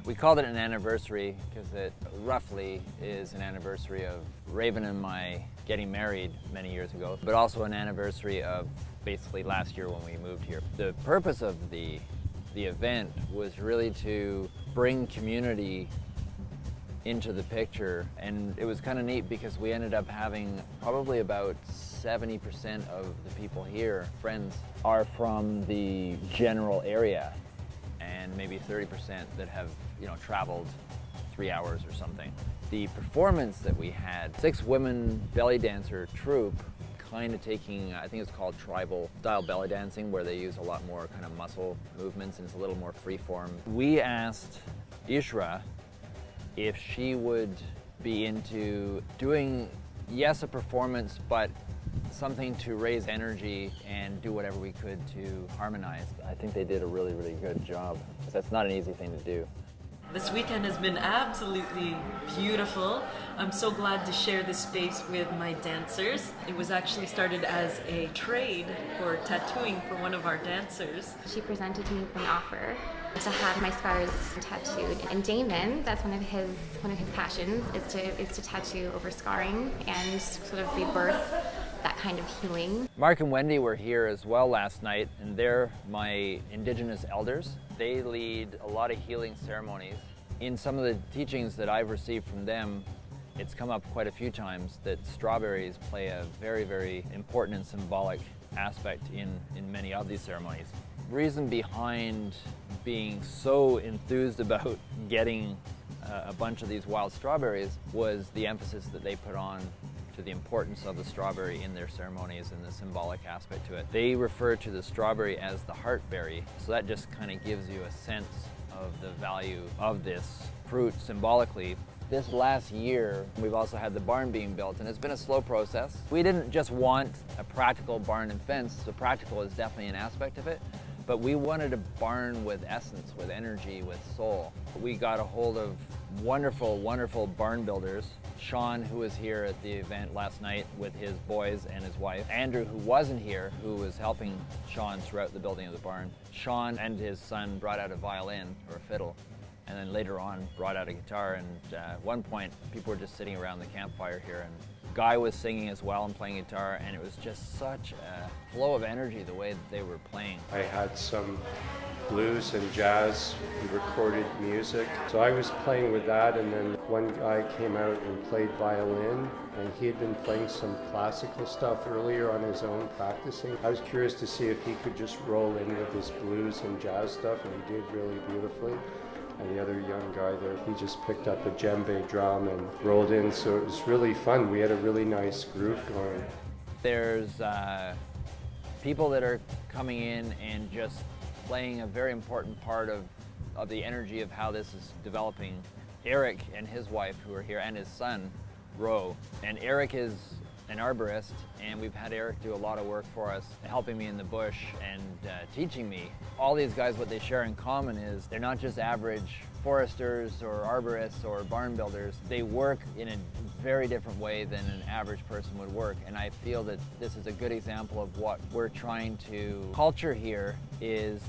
We called it an anniversary because it roughly is an anniversary of Raven and my getting married many years ago, but also an anniversary of basically last year when we moved here. The purpose of the event was really to bring community into the picture, and it was kind of neat because we ended up having probably about 70% of the people here, friends, are from the general area, and maybe 30% that have, traveled 3 hours or something. The performance that we had, 6 women belly dancer troupe, kind of taking, I think it's called tribal style belly dancing, where they use a lot more kind of muscle movements and it's a little more free form. We asked Ishra if she would be into doing, yes, a performance, but something to raise energy and do whatever we could to harmonize. I think they did a really, really good job. That's not an easy thing to do. This weekend has been absolutely beautiful. I'm so glad to share this space with my dancers. It was actually started as a trade for tattooing for one of our dancers. She presented me with an offer to have my scars tattooed. And Damon, that's one of his passions, is to tattoo over scarring and sort of rebirth that kind of healing. Mark and Wendy were here as well last night, and they're my Indigenous elders. They lead a lot of healing ceremonies. In some of the teachings that I've received from them, it's come up quite a few times that strawberries play a very, very important and symbolic aspect in many of these ceremonies. Reason behind being so enthused about getting a bunch of these wild strawberries was the emphasis that they put on to the importance of the strawberry in their ceremonies and the symbolic aspect to it. They refer to the strawberry as the heartberry, so that just kind of gives you a sense of the value of this fruit symbolically. This last year, we've also had the barn being built, and it's been a slow process. We didn't just want a practical barn and fence. The practical is definitely an aspect of it, but we wanted a barn with essence, with energy, with soul. We got a hold of wonderful, wonderful barn builders. Sean, who was here at the event last night with his boys and his wife. Andrew, who wasn't here, who was helping Sean throughout the building of the barn. Sean and his son brought out a violin or a fiddle, and then later on brought out a guitar. And at one point, people were just sitting around the campfire here, and Guy was singing as well and playing guitar, and it was just such a flow of energy the way that they were playing. I had some blues and jazz recorded music, so I was playing with that, and then one guy came out and played violin, and he had been playing some classical stuff earlier on his own practicing. I was curious to see if he could just roll in with his blues and jazz stuff, and he did really beautifully. And the other young guy there, he just picked up a djembe drum and rolled in, so it was really fun. We had a really nice groove going. There's people that are coming in and just playing a very important part of the energy of how this is developing. Eric and his wife who are here, and his son, Ro. And Eric is an arborist, and we've had Eric do a lot of work for us, helping me in the bush and teaching me. All these guys, what they share in common is they're not just average foresters or arborists or barn builders. They work in a very different way than an average person would work, and I feel that this is a good example of what we're trying to culture here. Is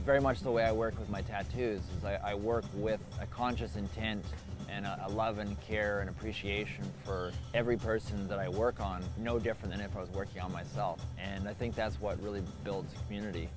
very much the way I work with my tattoos. Is I work with a conscious intent and a love and care and appreciation for every person that I work on, no different than if I was working on myself. And I think that's what really builds community.